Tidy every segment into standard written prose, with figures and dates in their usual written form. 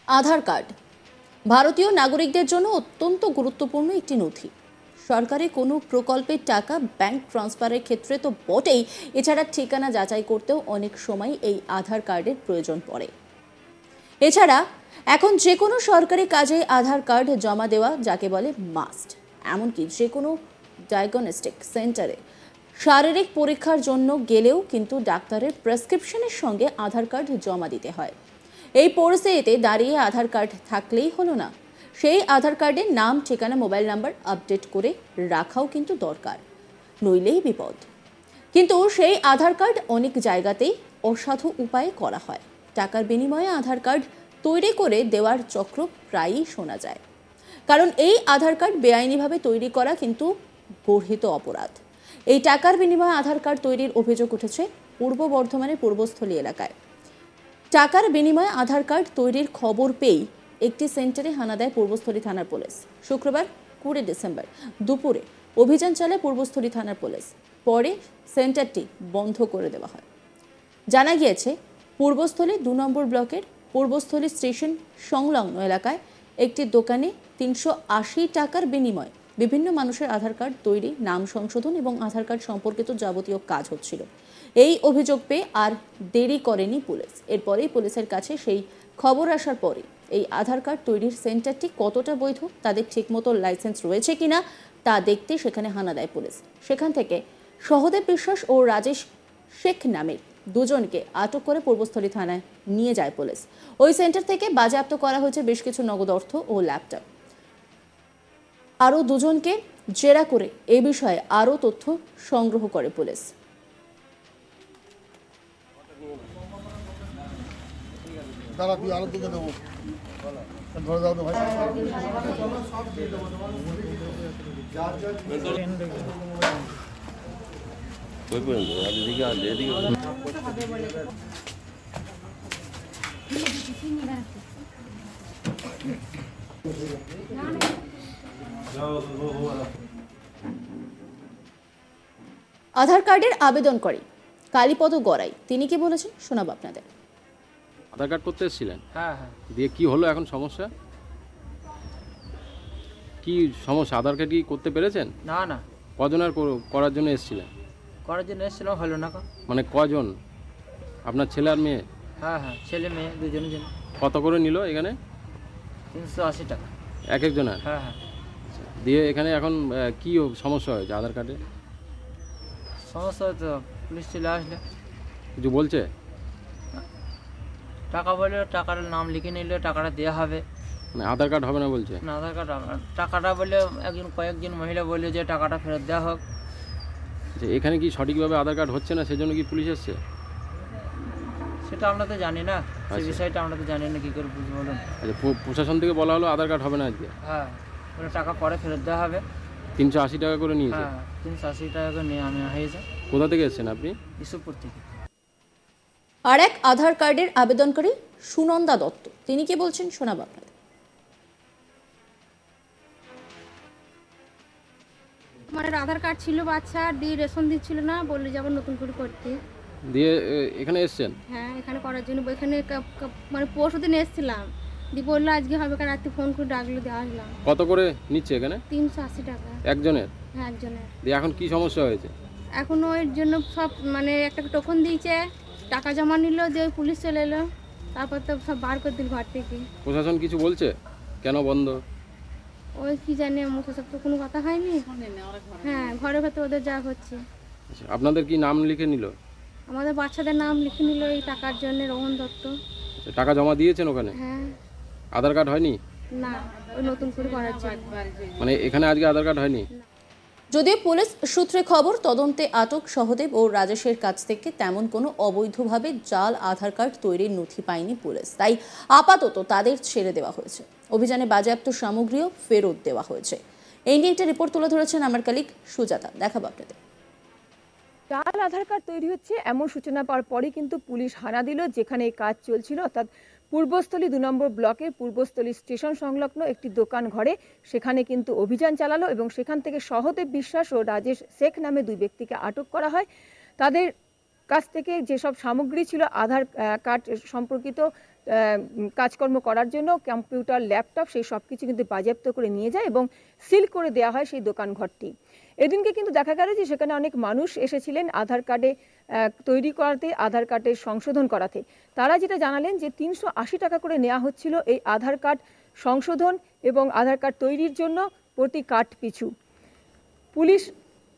আধার card ভারতীয় নাগরিকদের জন্য অত্যন্ত গুরুত্বপূর্ণ একটি নথি। সরকারি কোনো প্রকল্পের টাকা ব্যাংক ট্রান্সফারের ক্ষেত্রে তো বটেই, এছাড়া ঠিকানা যাচাই করতেও অনেক সময় এই আধার কার্ডের প্রয়োজন পড়ে। এছাড়া এখন যে কোনো সরকারি কাজে আধার কার্ড জমা দেওয়া যাকে বলে মাস্ট। এমনকি যে কোনো ডায়াগনস্টিক সেন্টারে শারীরিক পরীক্ষার জন্য গেলেও কিন্তু ডাক্তারের প্রেসক্রিপশনের সঙ্গে আধার কার্ড জমা দিতে হয়। এই পরিস্থিতিতে দাঁড়িয়ে আধার কার্ড থাকলেই হলো না, সেই আধার কার্ডের নাম, ঠিকানা, মোবাইল নাম্বার আপডেট করে রাখাও কিন্তু দরকার, নইলেই বিপদ। কিন্তু সেই আধার কার্ড অনেক জায়গাতেই অসাধু উপায়ে করা হয়। টাকার বিনিময়ে আধার কার্ড তৈরি করে দেওয়ার চক্র প্রায়ই শোনা যায়। কারণ এই আধার কার্ড বেআইনিভাবে তৈরি করা কিন্তু গর্হিত অপরাধ। এই টাকার বিনিময়ে আধার কার্ড তৈরির অভিযোগ উঠেছে পূর্ব বর্ধমানের পূর্বস্থলী এলাকায়। টাকার বিনিময়ে আধার কার্ড তৈরির খবর পেয়েই একটি সেন্টারে হানা দেয় পূর্বস্থলী থানার পুলিশ। শুক্রবার 20 ডিসেম্বর দুপুরে অভিযান চালায় পূর্বস্থলী থানার পুলিশ। পরে সেন্টারটি বন্ধ করে দেওয়া হয়। জানা গিয়েছে, পূর্বস্থলী 2 নম্বর ব্লকের পূর্বস্থলী স্টেশন সংলগ্ন এলাকায় একটি দোকানে 380 টাকার বিনিময়ে বিভিন্ন মানুষের আধার কার্ড তৈরি, নাম সংশোধন এবং আধার কার্ড সম্পর্কিত যাবতীয় কাজ হচ্ছিল। এই অভিযোগ পেয়ে আর দেরি করেনি পুলিশ। এরপরেই পুলিশের কাছে সেই খবর আসার পরে এই আধার কার্ড তৈরির সেন্টারটি কতটা বৈধ, তাদের ঠিকমতো লাইসেন্স রয়েছে কিনা তা দেখতে সেখানে হানা দেয় পুলিশ। সেখান থেকে সহদেব বিশ্বাস ও রাজেশ শেখ নামের দুজনকে আটক করে পূর্বস্থলী থানায় নিয়ে যায় পুলিশ। ওই সেন্টার থেকে বাজেয়াপ্ত করা হয়েছে বেশ কিছু নগদ অর্থ ও ল্যাপটপ। আরও দুজনকে জেরা করে এ বিষয়ে আরও তথ্য সংগ্রহ করে পুলিশ। আধার কার্ডের আবেদন করে কালীপদ গড়াই, তিনি কি বলেছেন শোনাবো আপনাদের। আধার কার্ড করতে এসেছিলেন? হ্যাঁ। দিয়ে কি হলো এখন সমস্যা? কি সমস্যা? আধার কার্ড কি করতে পেরেছেন? না। কজনের করার জন্য এসেছিলেন? করার জন্য এসেছিলাম, হলো না। মানে কজন? আপনার ছেলে আর মেয়ে? হ্যাঁ, ছেলে মেয়ে দুজনের জন্য। কত করে নিল এখানে? 380 টাকা এক একজনের? হ্যাঁ। দিয়ে এখানে এখন কি সমস্যা হয়েছে আধার কার্ডে? সমস্যা তো পুলিশ চলে আসলে কিছু বলছে? টাকা বলে টাকার নাম লিখে নিলে টাকাটা দেওয়া হবে। মানে আধার কার্ড হবে না বলছে? না, আধার কার্ড টাকাটা বলে কয়েকজন মহিলা বললো যে টাকাটা ফেরত দেওয়া হোক। আচ্ছা, এখানে কি সঠিকভাবে আধার কার্ড হচ্ছে না, সেজন্য কি পুলিশ এসছে? সেটা আমরা তো জানি না, সেই বিষয়টা আমরা তো জানি না, কি করে বুঝবো বলুন। আচ্ছা, প্রশাসন থেকে বলা হলো আধার কার্ড হবে না আজকে? হ্যাঁ, বলে টাকা পরে ফেরত দেওয়া হবে। 380 টাকা করে নিয়েছে? হ্যাঁ, 380 টাকা করে নিয়ে আমি হয়েছে। কোথা থেকে এসেছেন আপনি? ইসুপুর থেকে। আর এক আধার কার্ডের আবেদনকারী সুনন্দা দত্ত, তিনি কি বলছেন শোনাবো আপনাদের। আমার আধার কার্ড ছিল বাচ্চার, দিয়ে রেশন দিচ্ছিল না, বললে যাবো নতুন করে করতে। দিয়ে এখানে এসেছেন? হ্যাঁ, এখানে করার জন্য এখানে মানে পরশুদিন এসেছিলাম, দিয়ে বললো আজকে হবে, কারণ রাত্রে ফোন করে ডাকলো, দিয়ে আসলাম। কত করে নিচ্ছে এখানে? 380 টাকা একজনের? হ্যাঁ, একজনের। দিয়ে এখন কি সমস্যা হয়েছে? এখন ওই জন্য সব মানে একটা টোকন দিয়েছে, টাকা জমা নিল, দিয়ে ওই পুলিশ চলে এলো, তারপর তো সব বার করে দিল ঘর থেকে। প্রশাসন কিছু বলছে কেন বন্ধ? ওই কি জানি, মুখে সব তো কোনো কথা হয়নি। হ্যাঁ, ঘরের ভেতর ওদের যা হচ্ছে। আচ্ছা, আপনাদের কি নাম লিখে নিল? আমাদের বাচ্চাদের নাম লিখে নিল এই টাকার জন্য, রোহন দত্ত। টাকা জমা দিয়েছেন ওখানে? হ্যাঁ। আধার কার্ড হয়নি? না, ওই নতুন করে করার জন্য। মানে এখানে আজকে আধার কার্ড হয়নি? যদিও পুলিশ সূত্রে খবর, তদন্তে আটক সহদেব ও রাজেশের কাছ থেকে তেমন কোনো অবৈধভাবে জাল আধার কার্ড তৈরির নথি পায়নি পুলিশ, তাই আপাতত তাদের ছেড়ে দেওয়া হয়েছে। অভিযানে বাজেয়াপ্ত সামগ্রীও ফেরত দেওয়া হয়েছে। এই নিয়ে একটা রিপোর্ট তুলে ধরেছেন আমার কলিগ সুজাতা, দেখাবো আপনাদের। জাল আধার কার্ড তৈরি হচ্ছে এমন সূচনা পাওয়ার পরই কিন্তু পুলিশ হানা দিল যেখানে এই কাজ চলছিল, অর্থাৎ পূর্বস্থলী 2 নম্বর ব্লকের পূর্বস্থলী স্টেশন সংলগ্ন একটি দোকান ঘরে। সেখানে কিন্তু অভিযান চালালো এবং সেখান থেকে সহদেব বিশ্বাস ও রাজেশ শেখ নামে 2 ব্যক্তিকে আটক করা হয়। তাদের কাছ থেকে যেসব সামগ্রী ছিল আধার কার্ড সম্পর্কিত কাজকর্ম করার জন্য কম্পিউটার, ল্যাপটপ সেই সব কিছু কিন্তু বাজেয়াপ্ত করে নিয়ে যায় এবং সিল করে দেওয়া হয় সেই দোকান ঘরটি। এদিনকে কিন্তু দেখা গেল যে সেখানে অনেক মানুষ এসেছিলেন আধার কার্ডে তৈরি করাতে, আধার কার্ডের সংশোধন করাতে। তারা যেটা জানালেন যে 380 টাকা করে নেওয়া হচ্ছিল এই আধার কার্ড সংশোধন এবং আধার কার্ড তৈরির জন্য প্রতি কার্ড পিছু। পুলিশ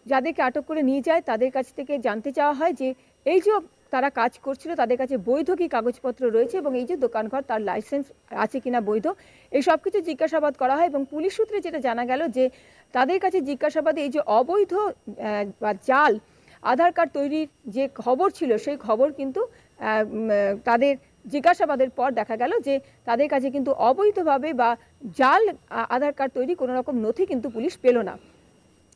যাদেরকে আটক করে নিয়ে যায় তাদের কাছ থেকে জানতে চাওয়া হয় যে এই যে তারা কাজ করছিল তাদের কাছে বৈধ কি কাগজপত্র রয়েছে এবং এই যে দোকানঘর তার লাইসেন্স আছে কিনা বৈধ, এই সব কিছু জিজ্ঞাসাবাদ করা হয়। এবং পুলিশ সূত্রে যেটা জানা গেল যে তাদের কাছে জিজ্ঞাসাবাদে এই যে অবৈধ বা জাল আধার কার্ড তৈরির যে খবর ছিল সেই খবর কিন্তু তাদের জিজ্ঞাসাবাদের পর দেখা গেল যে তাদের কাছে কিন্তু অবৈধভাবে বা জাল আধার কার্ড তৈরি কোনো রকম নথি কিন্তু পুলিশ পেল না,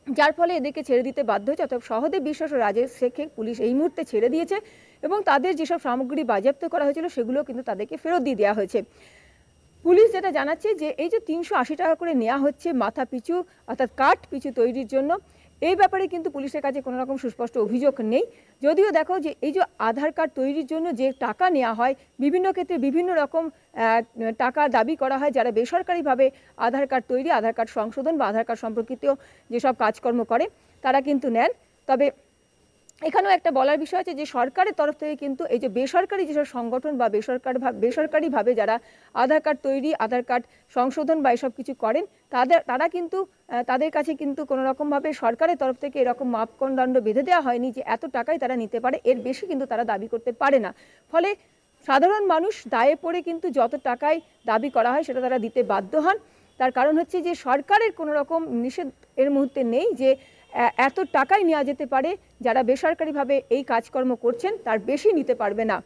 যার ফলে এদেরকে ছেড়ে দিতে বাধ্য হয়েছে। অর্থাৎ সহদেব বিশ্বাস ও রাজেশ শেখকে পুলিশ এই মুহূর্তে ছেড়ে দিয়েছে এবং তাদের যেসব সামগ্রী বাজেয়াপ্ত করা হয়েছিল সেগুলো কিন্তু তাদেরকে ফেরত দিয়ে দেওয়া হয়েছে। পুলিশ যেটা জানাচ্ছে যে এই যে 380 টাকা করে নেওয়া হচ্ছে মাথা পিছু অর্থাৎ কাঠ পিছু তৈরির জন্য, এই ব্যাপারে কিন্তু পুলিশের কাছে কোনো রকম সুস্পষ্ট অভিযোগ নেই। যদিও দেখো যে এই যে আধার কার্ড তৈরির জন্য যে টাকা নেওয়া হয় বিভিন্ন ক্ষেত্রে বিভিন্ন রকম টাকা দাবি করা হয় যারা বেসরকারিভাবে আধার কার্ড তৈরি, আধার কার্ড সংশোধন বা আধার কার্ড সম্পর্কিত যেসব কাজকর্ম করে তারা কিন্তু নেন। তবে এখানেও একটা বলার বিষয় আছে যে সরকারের তরফ থেকে কিন্তু এই যে বেসরকারি যেসব সংগঠন বা বেসরকারিভাবে যারা আধার কার্ড তৈরি, আধার কার্ড সংশোধন বা এসব কিছু করেন তারা কিন্তু তাদের কাছে কিন্তু কোনো রকমভাবে সরকারের তরফ থেকে এরকম মাপদণ্ড বেঁধে দেওয়া হয়নি যে এত টাকাই তারা নিতে পারে, এর বেশি কিন্তু তারা দাবি করতে পারে না। ফলে সাধারণ মানুষ দায়ে পড়ে কিন্তু যত টাকায় দাবি করা হয় সেটা তারা দিতে বাধ্য হন। তার কারণ হচ্ছে যে সরকারের কোনো রকম নিষেধ এর মুহূর্তে নেই যে এত টাকাই নেওয়া যেতে পারে, যারা বেসরকারিভাবে এই কাজকর্ম করছেন তার বেশি নিতে পারবে না।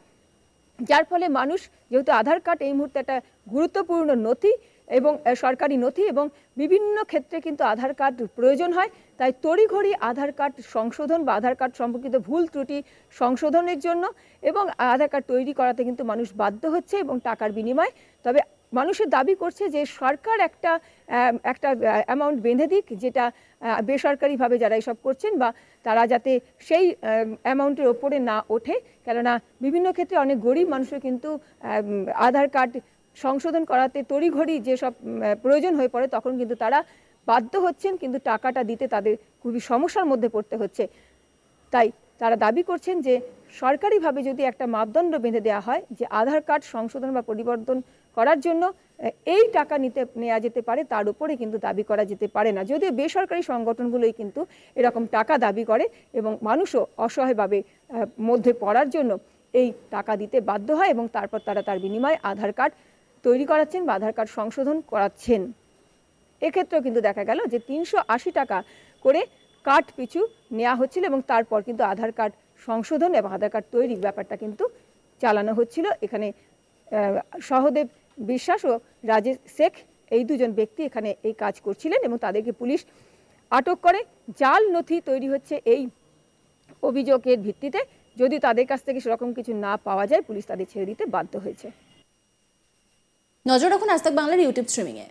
যার ফলে মানুষ যেহেতু আধার কার্ড এই মুহূর্তে একটা গুরুত্বপূর্ণ নথি এবং সরকারি নথি এবং বিভিন্ন ক্ষেত্রে কিন্তু আধার কার্ড প্রয়োজন হয়, তাই তড়িঘড়ি আধার কার্ড সংশোধন বা আধার কার্ড সম্পর্কিত ভুল ত্রুটি সংশোধনের জন্য এবং আধার কার্ড তৈরি করাতে কিন্তু মানুষ বাধ্য হচ্ছে এবং টাকার বিনিময়ে। তবে মানুষের দাবি করছে যে সরকার একটা অ্যামাউন্ট বেঁধে দিক যেটা বেসরকারিভাবে যারা এসব করছেন বা তারা যাতে সেই অ্যামাউন্টের ওপরে না ওঠে, কেননা বিভিন্ন ক্ষেত্রে অনেক গরিব মানুষের কিন্তু আধার কার্ড সংশোধন করাতে তড়িঘড়ি যেসব প্রয়োজন হয়ে পড়ে তখন কিন্তু তারা বাধ্য হচ্ছেন, কিন্তু টাকাটা দিতে তাদের খুবই সমস্যার মধ্যে পড়তে হচ্ছে। তাই তারা দাবি করছেন যে সরকারিভাবে যদি একটা মাপদণ্ড বেঁধে দেওয়া হয় যে আধার কার্ড সংশোধন বা পরিবর্তন করার জন্য এই টাকা নেওয়া যেতে পারে, তার উপরে কিন্তু দাবি করা যেতে পারে না। যদিও বেসরকারি সংগঠনগুলোই কিন্তু এরকম টাকা দাবি করে এবং মানুষও অসহায়ভাবে মধ্যে পড়ার জন্য এই টাকা দিতে বাধ্য হয় এবং তারপর তারা তার বিনিময়ে আধার কার্ড তৈরি করাচ্ছেন বা আধার কার্ড সংশোধন করাচ্ছেন। এক্ষেত্রেও কিন্তু দেখা গেল যে 380 টাকা করে কার্ড পিছু নেওয়া হচ্ছিল এবং তারপর কিন্তু আধার কার্ড সংশোধন এবং আধার কার্ড তৈরির ব্যাপারটা কিন্তু চালানো হচ্ছিল। এখানে সহদেব বিশ্বাস ও রাজেশ শেখ এই দুজন ব্যক্তি এখানে এই কাজ করছিলেন এবং তাদেরকে পুলিশ আটক করে। জাল নথি তৈরি হচ্ছে এই অভিযোগের ভিত্তিতে, যদি তাদের কাছ থেকে সেরকম কিছু না পাওয়া যায় পুলিশ তাদের ছেড়ে দিতে বাধ্য হয়েছে। নজর রাখুন আজ তাক বাংলার ইউটিউব স্ট্রিমিংয়ে।